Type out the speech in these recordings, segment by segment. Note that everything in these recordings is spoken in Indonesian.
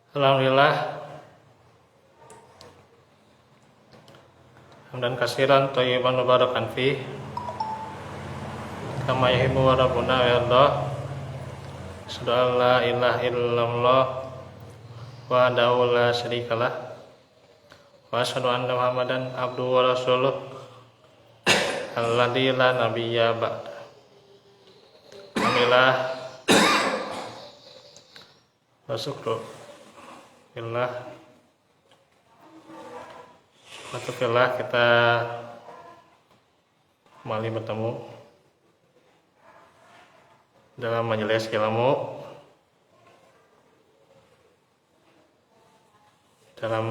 Alhamdulillah, hamdan katsiran thayyiban mubarakan fi kama yuhibbu rabbuna wa yarda. Asyhadu an la ilaha illallah wahdahu la syarikalah wa asyhadu anna Muhammadan abduhu wa rasuluh alladzi la nabiyya ba'da. Alhamdulillah wa syukru billah. Alhamdulillah kita kembali bertemu dalam majelis ilmu, dalam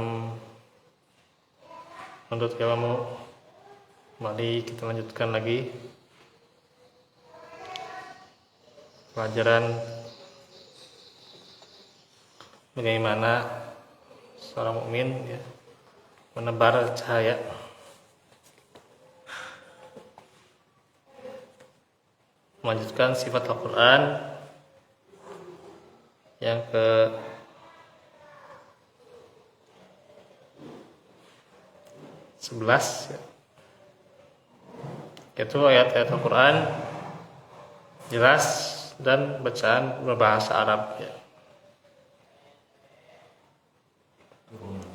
menuntut ilmu. Kembali kita lanjutkan lagi pelajaran bagaimana seorang mukmin menebar cahaya melanjutkan sifat Al-Quran yang ke 11 yaitu ayat-ayat Al-Quran jelas dan bacaan berbahasa Arab ya.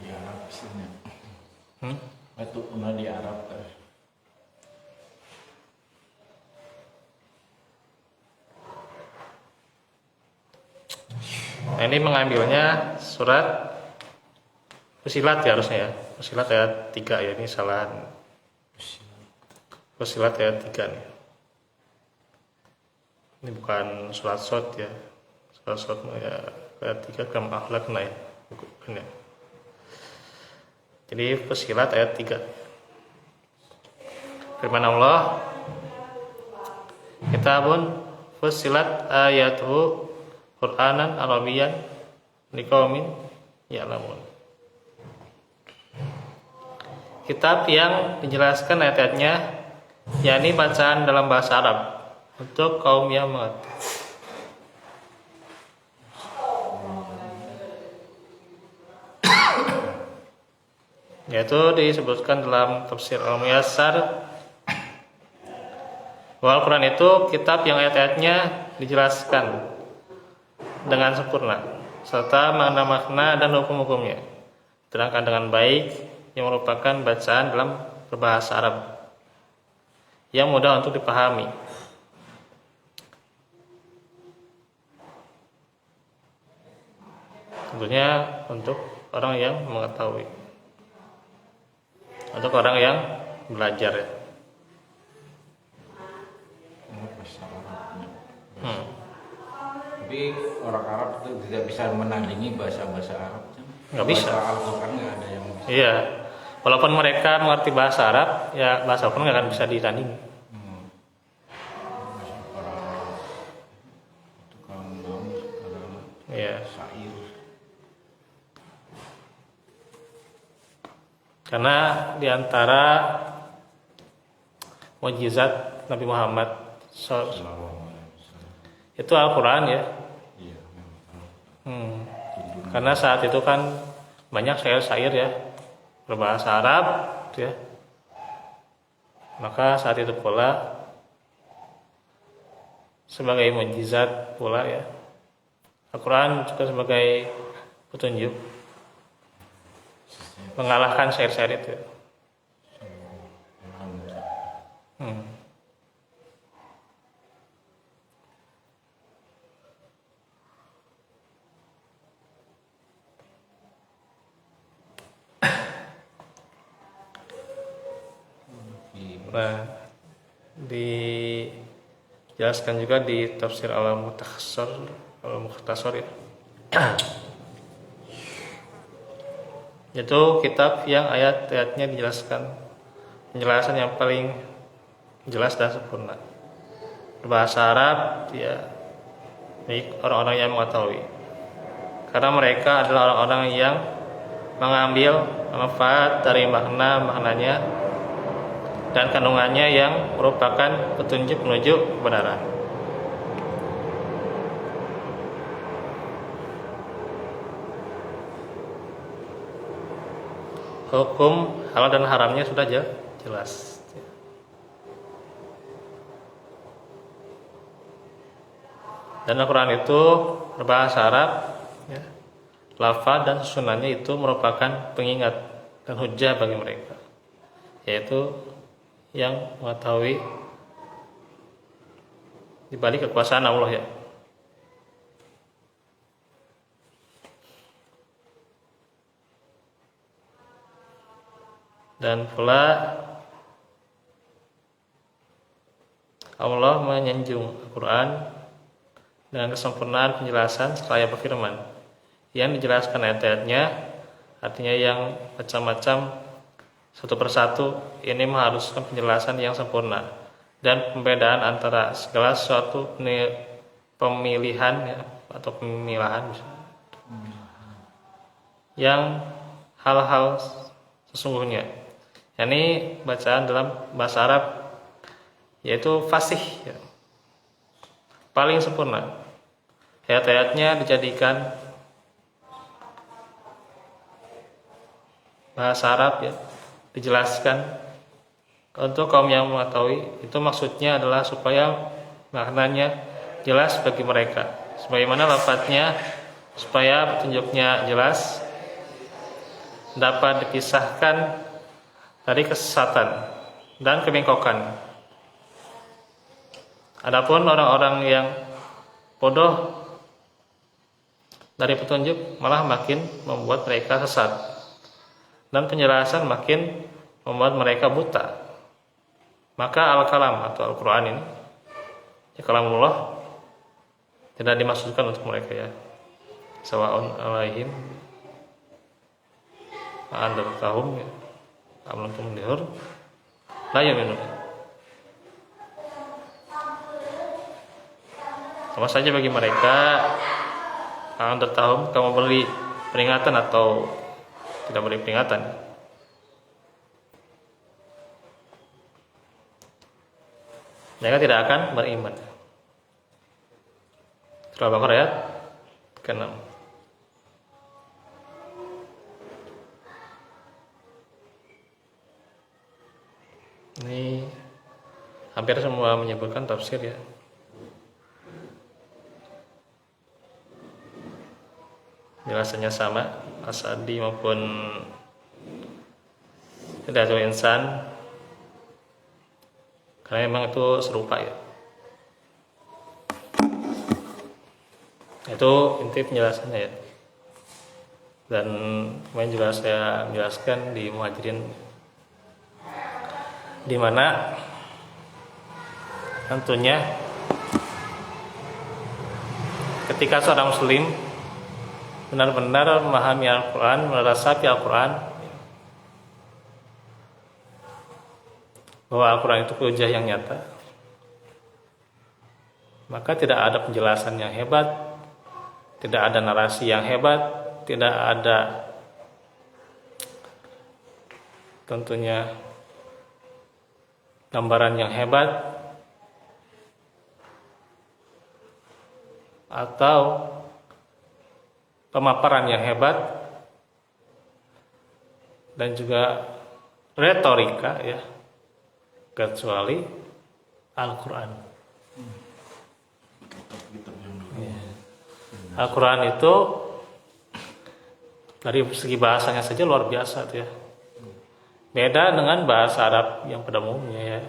Di Arab sini. Itu pernah di Arab kan. Nah, ini mengambilnya surat Fusilat ya harusnya ya. Fusilat ayat 3 ya, ini salah. Fusilat ayat 3 nih. Ini bukan surat Shad ya. Surat Shad ya ayat 3 kam akhlakna ya. Bukan ya. Jadi Fusilat ayat 3. Firman Allah, Kitabun fusilat ayatuhu Qur'anan Arabiyyan liqaumin ya'lamun. Kitab yang dijelaskan ayat-ayatnya yakni bacaan dalam bahasa Arab untuk kaum yang mengerti. Yaitu disebutkan dalam tafsir Al-Muyassar bahwa Al-Quran itu kitab yang ayat-ayatnya dijelaskan dengan sempurna serta makna-makna dan hukum-hukumnya diterangkan dengan baik, yang merupakan bacaan dalam berbahasa Arab yang mudah untuk dipahami. Tentunya untuk orang yang mengetahui, untuk orang yang belajar ya. Bahasa Arabnya. Tapi orang Arab itu tidak bisa menandingi bahasa-bahasa Arab. Nggak bisa. Bahasa Al-Quran nggak ada yang bisa. Iya, walaupun mereka mengerti bahasa Arab, ya bahasa Al-Quran nggak akan bisa ditandingi. Orang Arab tukang naung, tukang Iya. syair. Karena diantara mukjizat Nabi Muhammad itu Al-Quran ya. Iya, memang. Karena saat itu kan banyak syair-syair ya berbahasa Arab ya. Maka saat itu pula sebagai mukjizat pula ya, Al-Quran juga sebagai petunjuk mengalahkan syair-syair itu. Nah, dijelaskan juga di tafsir Al-Mukhtasar ya. Itu kitab yang ayat-ayatnya dijelaskan penjelasan yang paling jelas dan sempurna berbahasa Arab ya, baik orang-orang yang mengetahui, karena mereka adalah orang-orang yang mengambil manfaat dari maknanya dan kandungannya yang merupakan petunjuk menuju kebenaran. hukum halal dan haramnya sudah jelas. Dan Al-Quran itu berbahasa Arab, ya. Lafaz dan susunannya itu merupakan pengingat dan hujah bagi mereka, yaitu yang mengetahui di balik kekuasaan Allah, ya. Dan pula Allah menyanjung Al-Quran dengan kesempurnaan penjelasan seraya berfirman yang dijelaskan ayat-ayatnya, artinya yang macam-macam satu persatu ini mengharuskan penjelasan yang sempurna dan pembedaan antara segala sesuatu pemilihan, ya, atau pemilahan yang hal-hal sesungguhnya. Ini bacaan dalam bahasa Arab yaitu fasih, ya, paling sempurna. Ayat-ayatnya dijadikan bahasa Arab, ya, dijelaskan untuk kaum yang mengetahui. Itu maksudnya adalah supaya maknanya jelas bagi mereka, sebagaimana lafadznya, supaya petunjuknya jelas, dapat dipisahkan dari kesesatan dan kebengkokan. Adapun orang-orang yang bodoh dari petunjuk malah makin membuat mereka sesat, dan penjelasan makin membuat mereka buta. Maka al-kalam atau Al-Quran ini, ya, kalamullah, tidak dimaksudkan untuk mereka, ya. Sawa'un alaihim andartahum, ya, am lam tunzir la yu'minun. Sama saja bagi mereka, andartahum, kamu beri peringatan atau tidak beri peringatan, mereka tidak akan beriman. Surah Al-Baqarah ayat ke-6. Ini hampir semua menyebutkan tafsir, ya. Jelasannya sama, As-Sa'di maupun Hidayatul Insan, karena memang itu serupa, ya. Itu inti penjelasannya, ya. Dan kemarin juga saya menjelaskan di Muhajirin, di mana tentunya ketika seorang muslim benar-benar memahami Al-Quran, meresapi Al-Quran, bahwa Al-Quran itu hujah yang nyata, maka tidak ada penjelasan yang hebat, tidak ada narasi yang hebat, tidak ada tentunya gambaran yang hebat, atau pemaparan yang hebat, dan juga retorika, ya, kecuali Al-Quran. Al-Quran itu dari segi bahasanya saja luar biasa, tuh, ya. Beda dengan bahasa Arab yang pada umumnya, ya,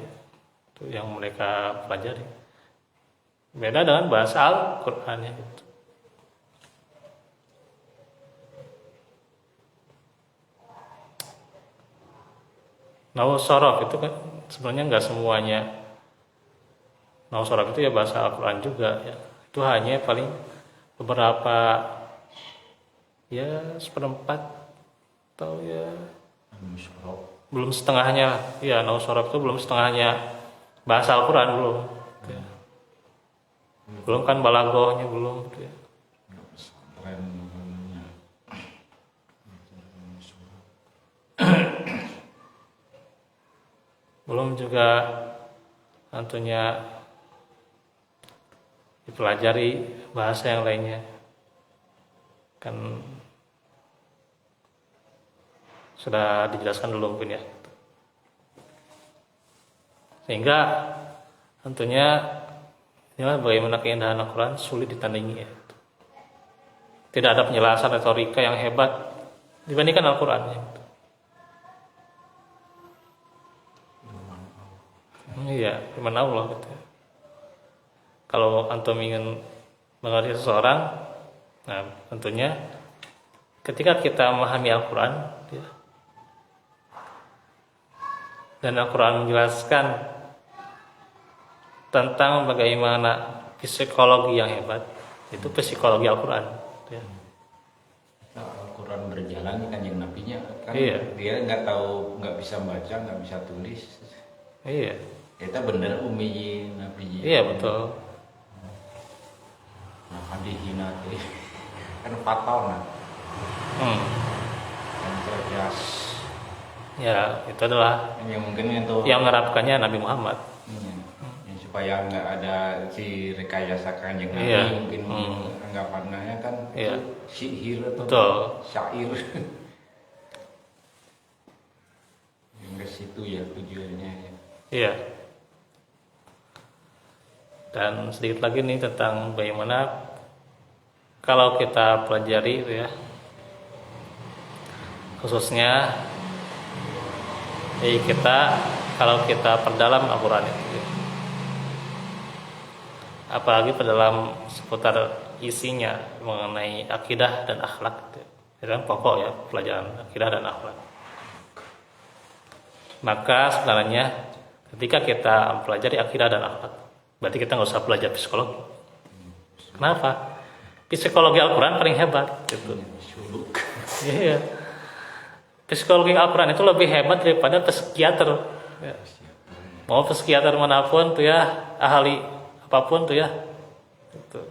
itu yang mereka pelajari. Beda dengan bahasa Al-Quran, ya, gitu. Nahwu sorof itu kan sebenarnya nggak semuanya. Nahwu sorof itu ya bahasa Al-Quran juga, ya. Itu hanya paling beberapa, ya, seperempat atau, ya, belum setengahnya, ya. Nahwu sorof itu belum setengahnya bahasa Al-Quran, belum, ya. Belum kan balaghahnya, belum, ya. Belum juga tentunya dipelajari bahasa yang lainnya, kan sudah dijelaskan dulu mungkin ya. Sehingga tentunya inilah bagaimana keindahan Al-Quran sulit ditandingi ya. Tidak ada penjelasan retorika yang hebat dibandingkan Al-Quran ya. Iya, firman Allah gitu. Kalau antum ingin mengerti seseorang, nah tentunya ketika kita memahami Al-Quran ya, dan Al-Quran menjelaskan tentang bagaimana psikologi yang hebat, itu psikologi Al-Quran ya. Al-Quran berjalan kan yang nabinya kan Iya. dia nggak tahu, nggak bisa baca, nggak bisa tulis. Iya, Kita bener ummiyin nabinya. iya betul. Nah, hadihina kan fatal nah. Yang cerdas. Ya, itu adalah Yang mungkin itu yang menerapkannya Nabi Muhammad. yang supaya nggak ada si rekayasa kanjeng Nabi, Iya. mungkin anggapannya kan Iya. itu sihir atau Betul. syair. Yang ke situ ya tujuannya ya. Iya. Dan sedikit lagi nih tentang bagaimana kalau kita pelajari itu ya, khususnya kalau kita perdalam Al-Quran itu ya. Apalagi perdalam seputar isinya mengenai akidah dan akhlak itu kan pokok ya pelajaran akidah dan akhlak. Maka sebenarnya ketika kita mempelajari akidah dan akhlak, berarti kita nggak usah belajar psikologi. Kenapa? Psikologi Al-Quran paling hebat gitu. Suluk. Iya. Psikologi Al-Quran itu lebih hebat daripada psikiater. Ya. Mau psikiater manapun tuh ya, ahli apapun tuh ya, gitu.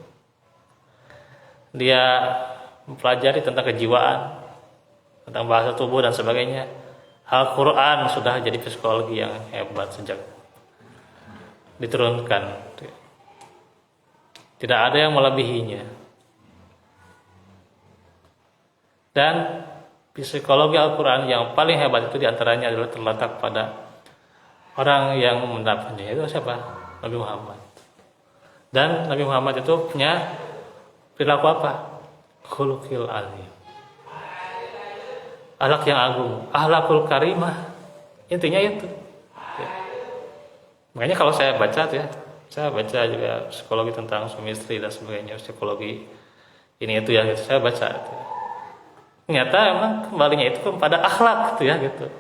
Dia mempelajari tentang kejiwaan, tentang bahasa tubuh dan sebagainya. Al-Quran sudah jadi psikologi yang hebat sejak diturunkan. Tidak ada yang melebihinya. Dan psikologi Al-Quran yang paling hebat itu diantaranya adalah terletak pada orang yang mendapatkannya, itu siapa? Nabi Muhammad. Dan Nabi Muhammad itu punya perilaku apa? Khuluqil azim, akhlak yang agung, akhlakul karimah. Intinya itu ya. Makanya kalau saya baca tuh ya, saya baca juga psikologi tentang suami istri dan sebagainya, psikologi ini itu ya gitu, saya baca gitu. Ternyata emang kembalinya itu kepada akhlak gitu ya gitu.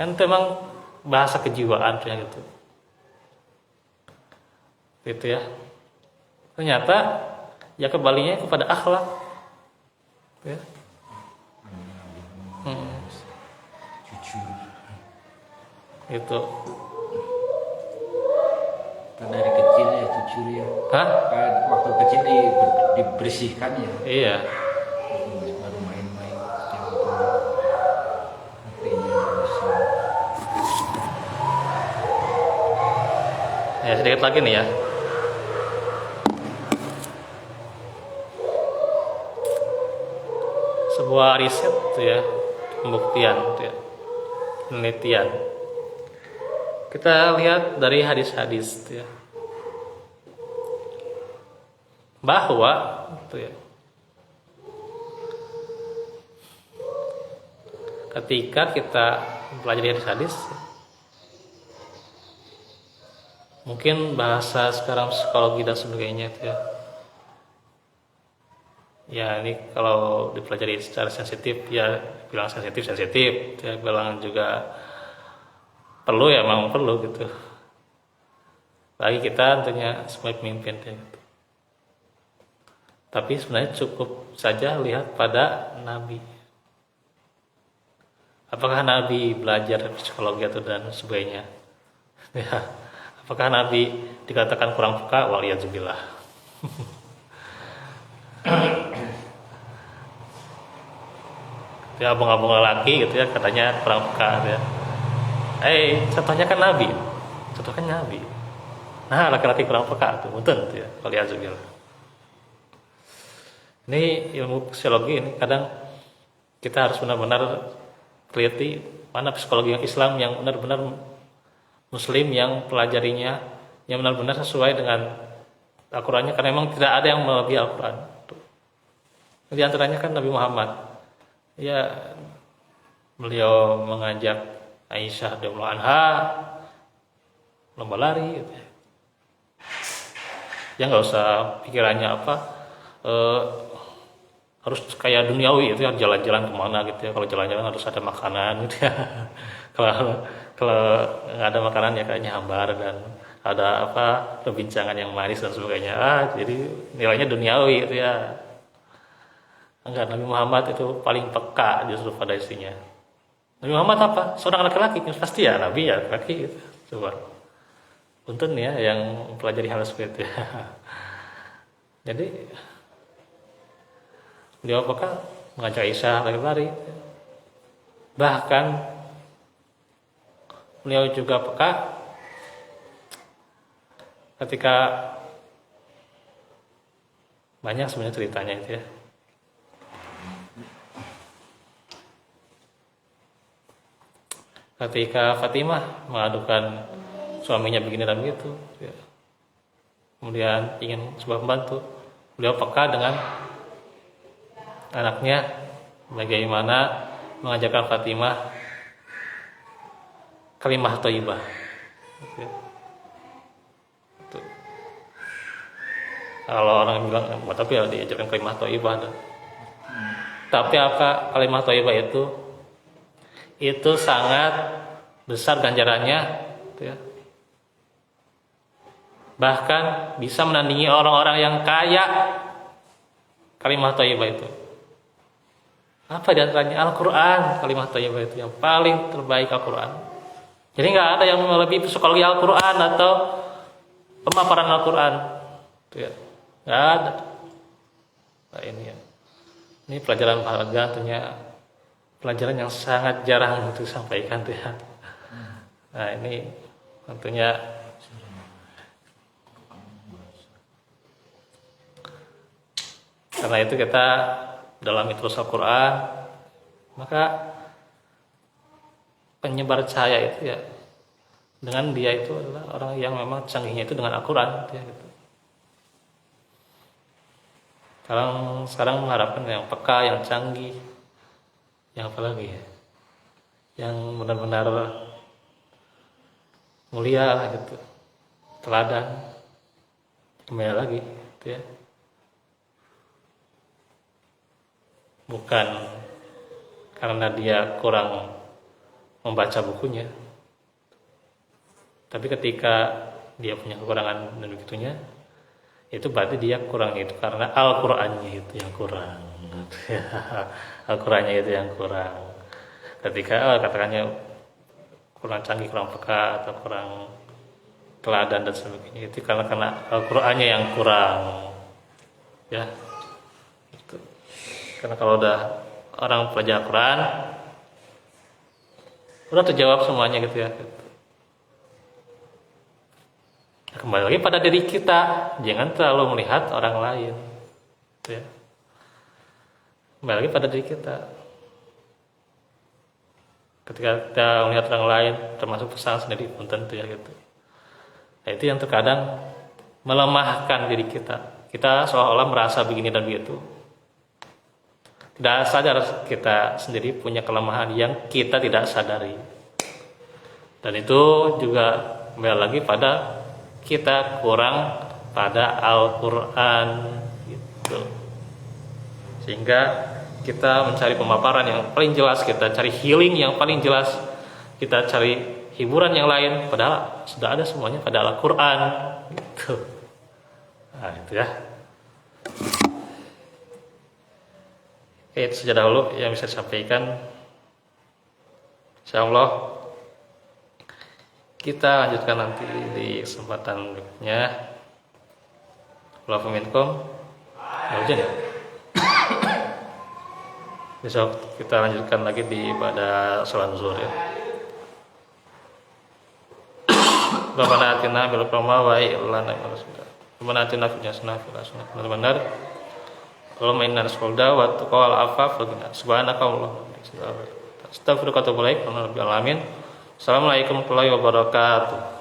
Kan itu emang bahasa kejiwaan tuh ya gitu. Gitu ya. Ternyata ya kembalinya kepada akhlak. Ya. Jujur. Itu. Kan dari kecil ya jujur ya. Hah? Kan waktu kecil dibersihkan ya. Iya. Baru main-main yang itu hatinya bersih. Ya sedikit lagi nih ya. Sebuah riset tuh ya, pembuktian tuh ya, penelitian. Kita lihat dari hadis-hadis tuh ya, bahwa tuh ya, ketika kita mempelajari hadis-hadis, mungkin bahasa sekarang psikologi dan sebagainya itu ya. Ya ini kalau dipelajari secara sensitif ya bilang sensitif, ya bilang juga perlu ya memang perlu gitu. Bagi kita tentunya sebagai pemimpin ya, gitu. Tapi sebenarnya cukup saja lihat pada Nabi. Apakah Nabi belajar psikologi atau dan sebagainya? Ya, apakah Nabi dikatakan kurang peka? Waliyadzubillah. Ya abang-abang lelaki gitu ya katanya kurang peka gitu ya. Contohnya kan Nabi. Contohnya Nabi. Nah, laki-laki kurang peka tuh, betul tuh ya. Waliyadzubillah. Ini ilmu psikologi ini kadang kita harus benar-benar teliti mana psikologi yang Islam yang benar-benar Muslim yang pelajarinya yang benar-benar sesuai dengan Al-Qurannya, karena memang tidak ada yang melebihi Al-Quran. Di antaranya kan Nabi Muhammad, ya beliau mengajak Aisyah radhiyallahu anha lomba lari, gitu. Ya nggak usah pikirannya apa harus kayak duniawi itu ya, jalan-jalan kemana gitu ya, kalau jalan-jalan harus ada makanan gitu ya. kalau nggak ada makanan ya kayaknya hambar, dan ada apa perbincangan yang manis dan sebagainya, jadi nilainya duniawi gitu ya. Enggak, Nabi Muhammad itu paling peka justru pada istrinya. Nabi Muhammad apa? Seorang laki-laki, pasti ya Nabi ya laki-laki gitu. Coba punten ya yang mempelajari hal seperti itu ya. Jadi beliau apakah mengajak Aisyah lari-lari, bahkan beliau juga peka ketika banyak sebenarnya ceritanya itu ya. Ketika Fatimah mengadukan suaminya begini dan begitu ya. Kemudian ingin sebuah pembantu, beliau peka dengan anaknya bagaimana mengajarkan Fatimah kalimah thayyibah. Kalau orang bilang tapi ya diajarkan kalimah thayyibah. Tapi apa kalimah thayyibah itu sangat besar ganjarannya gitu ya. Bahkan bisa menandingi orang-orang yang kaya kalimah thayyibah itu. Apa di antaranya? Al-Quran. Kalimah thayyibah itu yang paling terbaik Al-Quran. Jadi nggak ada yang melebihi psikologi Al-Quran atau pemaparan Al-Quran. Ya, nggak ada. Nah, ini ya. Ini pelajaran berharga, tentunya pelajaran yang sangat jarang untuk disampaikan tuh ya. Nah ini tentunya karena itu kita dalam terus Al-Quran, maka penyebar cahaya itu ya dengan dia itu adalah orang yang memang canggihnya itu dengan Al-Quran ya, gitu. Sekarang mengharapkan yang peka, yang canggih, yang apa lagi ya, yang benar-benar mulia lah gitu, teladan, kembali lagi gitu ya. Bukan karena dia kurang membaca bukunya, tapi ketika dia punya kekurangan dan begitunya, itu berarti dia kurang itu karena Al-Qur'annya itu yang kurang. Al-Qur'annya itu yang kurang. Ketika katakannya kurang canggih, kurang peka, atau kurang teladan dan sebagainya, itu karena Al-Qur'annya yang kurang. Ya. Karena kalau udah orang belajar Quran, udah terjawab semuanya gitu ya. Kembali lagi pada diri kita, jangan terlalu melihat orang lain. Gitu ya. Kembali lagi pada diri kita. Ketika kita melihat orang lain, termasuk pasangan sendiri pun tentu ya gitu. Nah, itu yang terkadang melemahkan diri kita. Kita seolah-olah merasa begini dan begitu. Tidak sadar kita sendiri punya kelemahan yang kita tidak sadari. Dan itu juga kembali lagi pada kita kurang pada Al-Quran gitu. Sehingga kita mencari pemaparan yang paling jelas, kita cari healing yang paling jelas, kita cari hiburan yang lain, padahal sudah ada semuanya pada Al-Quran gitu. Nah itu ya. Oke, itu saja dahulu yang bisa disampaikan. Insyaallah kita lanjutkan nanti di kesempatan berikutnya. Wallaahu minkum. Hujan ya. Besok kita lanjutkan lagi di ibadah salat zuhur ya. Rabbana atina bil qur'ani wa ilana rasulullah. Rabbana atina fid hasanah fil hasanah. Benar-benar Allahumma inna nas'aluka wa taqwa wal afaf wa ghina. Subhanaka Allahumma wa bihamdika. Astagfirullahaladzim. Assalamualaikum warahmatullahi wabarakatuh.